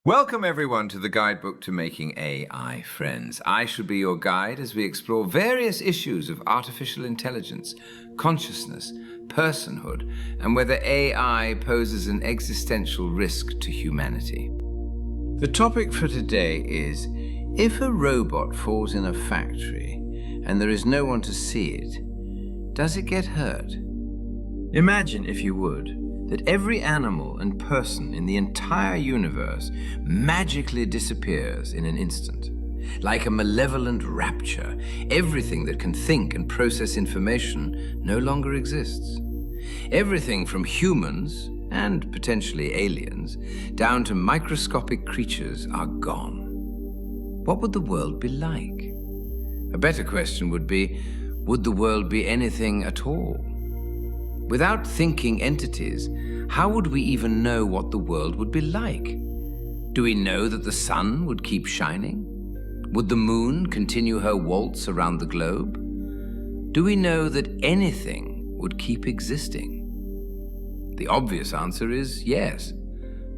Welcome everyone to the Guidebook to Making AI Friends. I shall be your guide as we explore various issues of artificial intelligence, consciousness, personhood, and whether AI poses an existential risk to humanity. The topic for today is, if a robot falls in a factory and there is no one to see it, does it get hurt? Imagine, if you would, that every animal and person in the entire universe magically disappears in an instant. Like a malevolent rapture, everything that can think and process information no longer exists. Everything from humans, and potentially aliens, down to microscopic creatures are gone. What would the world be like? A better question would be, would the world be anything at all? Without thinking entities, how would we even know what the world would be like? Do we know that the sun would keep shining? Would the moon continue her waltz around the globe? Do we know that anything would keep existing? The obvious answer is yes.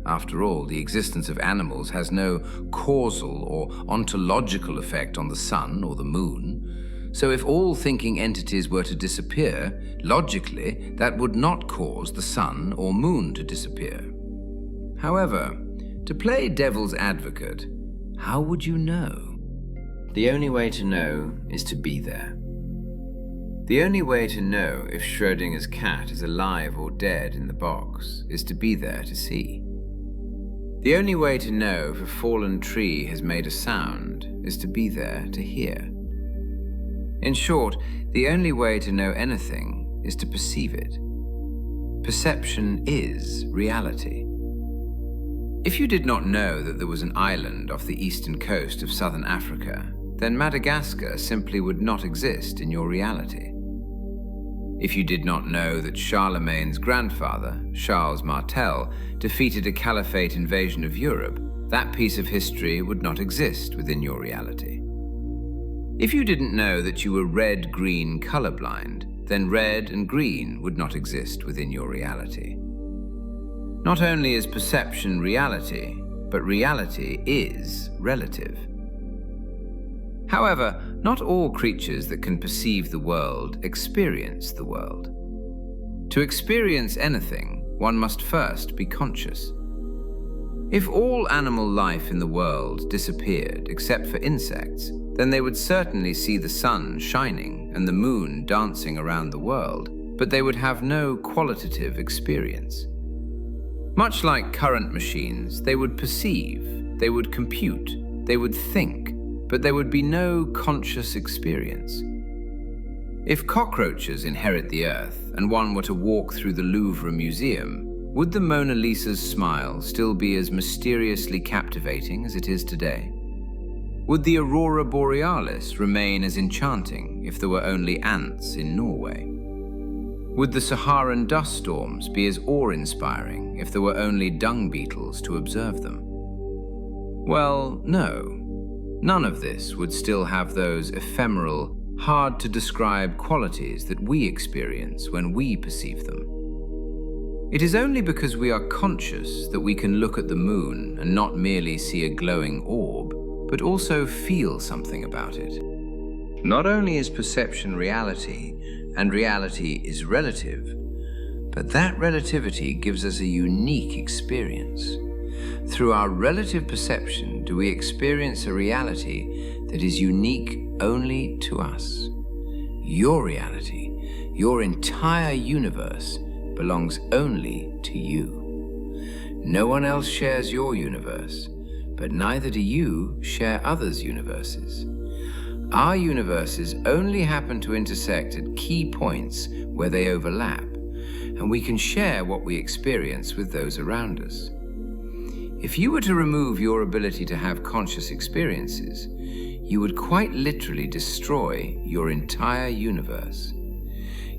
After all, the existence of animals has no causal or ontological effect on the sun or the moon. So if all thinking entities were to disappear, logically, that would not cause the sun or moon to disappear. However, to play devil's advocate, how would you know? The only way to know is to be there. The only way to know if Schrödinger's cat is alive or dead in the box is to be there to see. The only way to know if a fallen tree has made a sound is to be there to hear. In short, the only way to know anything is to perceive it. Perception is reality. If you did not know that there was an island off the eastern coast of southern Africa, then Madagascar simply would not exist in your reality. If you did not know that Charlemagne's grandfather, Charles Martel, defeated a caliphate invasion of Europe, that piece of history would not exist within your reality. If you didn't know that you were red-green colorblind, then red and green would not exist within your reality. Not only is perception reality, but reality is relative. However, not all creatures that can perceive the world experience the world. To experience anything, one must first be conscious. If all animal life in the world disappeared except for insects, then they would certainly see the sun shining and the moon dancing around the world, but they would have no qualitative experience. Much like current machines, they would perceive, they would compute, they would think, but there would be no conscious experience. If cockroaches inherit the earth and one were to walk through the Louvre Museum, would the Mona Lisa's smile still be as mysteriously captivating as it is today? Would the Aurora Borealis remain as enchanting if there were only ants in Norway? Would the Saharan dust storms be as awe-inspiring if there were only dung beetles to observe them? Well, no. None of this would still have those ephemeral, hard-to-describe qualities that we experience when we perceive them. It is only because we are conscious that we can look at the moon and not merely see a glowing orb, but also feel something about it. Not only is perception reality, and reality is relative, but that relativity gives us a unique experience. Through our relative perception do we experience a reality that is unique only to us. Your reality, your entire universe, belongs only to you. No one else shares your universe, but neither do you share others' universes. Our universes only happen to intersect at key points where they overlap, and we can share what we experience with those around us. If you were to remove your ability to have conscious experiences, you would quite literally destroy your entire universe.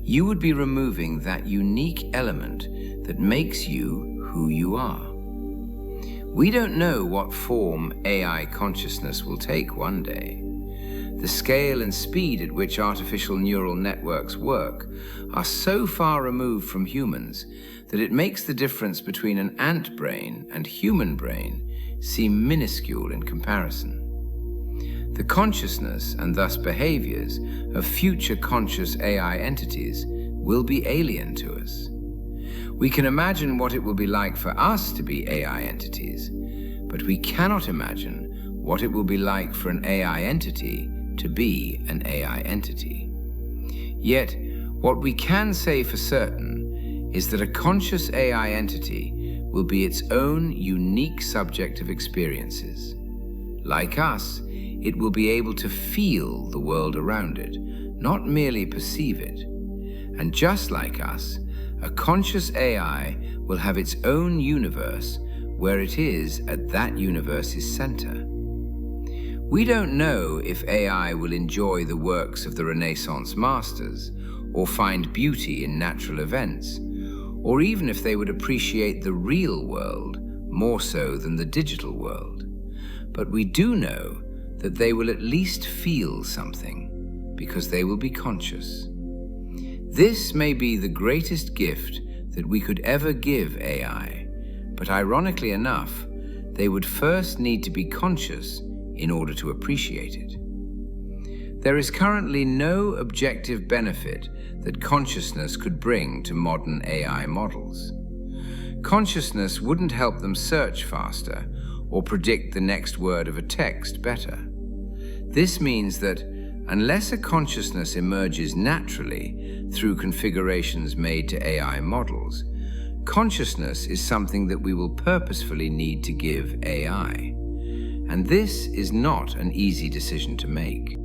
You would be removing that unique element that makes you who you are. We don't know what form AI consciousness will take one day. The scale and speed at which artificial neural networks work are so far removed from humans that it makes the difference between an ant brain and human brain seem minuscule in comparison. The consciousness and thus behaviors of future conscious AI entities will be alien to us. We can imagine what it will be like for us to be AI entities, but we cannot imagine what it will be like for an AI entity to be an AI entity. Yet, what we can say for certain is that a conscious AI entity will be its own unique subject of experiences. Like us, it will be able to feel the world around it, not merely perceive it. And just like us, a conscious AI will have its own universe where it is at that universe's center. We don't know if AI will enjoy the works of the Renaissance masters, or find beauty in natural events, or even if they would appreciate the real world more so than the digital world. But we do know that they will at least feel something, because they will be conscious. This may be the greatest gift that we could ever give AI, but ironically enough, they would first need to be conscious in order to appreciate it. There is currently no objective benefit that consciousness could bring to modern AI models. Consciousness wouldn't help them search faster or predict the next word of a text better. This means that unless a consciousness emerges naturally through configurations made to AI models, consciousness is something that we will purposefully need to give AI. And this is not an easy decision to make.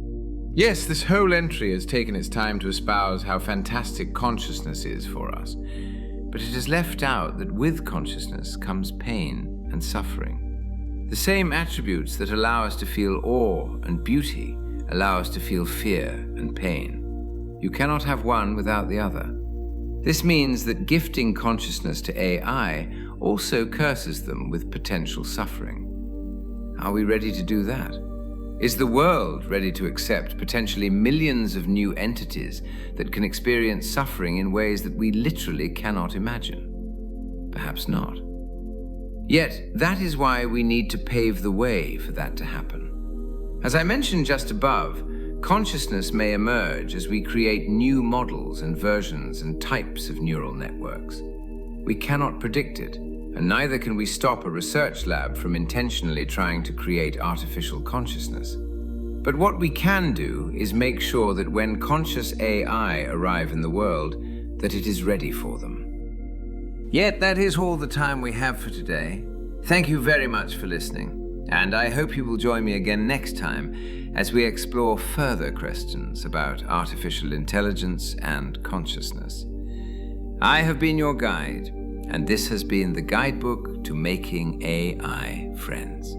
Yes, this whole entry has taken its time to espouse how fantastic consciousness is for us, but it has left out that with consciousness comes pain and suffering. The same attributes that allow us to feel awe and beauty allow us to feel fear and pain. You cannot have one without the other. This means that gifting consciousness to AI also curses them with potential suffering. Are we ready to do that? Is the world ready to accept potentially millions of new entities that can experience suffering in ways that we literally cannot imagine? Perhaps not. Yet, that is why we need to pave the way for that to happen. As I mentioned just above, consciousness may emerge as we create new models and versions and types of neural networks. We cannot predict it, and neither can we stop a research lab from intentionally trying to create artificial consciousness. But what we can do is make sure that when conscious AI arrive in the world, that it is ready for them. Yet that is all the time we have for today. Thank you very much for listening, and I hope you will join me again next time as we explore further questions about artificial intelligence and consciousness. I have been your guide, and this has been the Guidebook to Making AI Friends.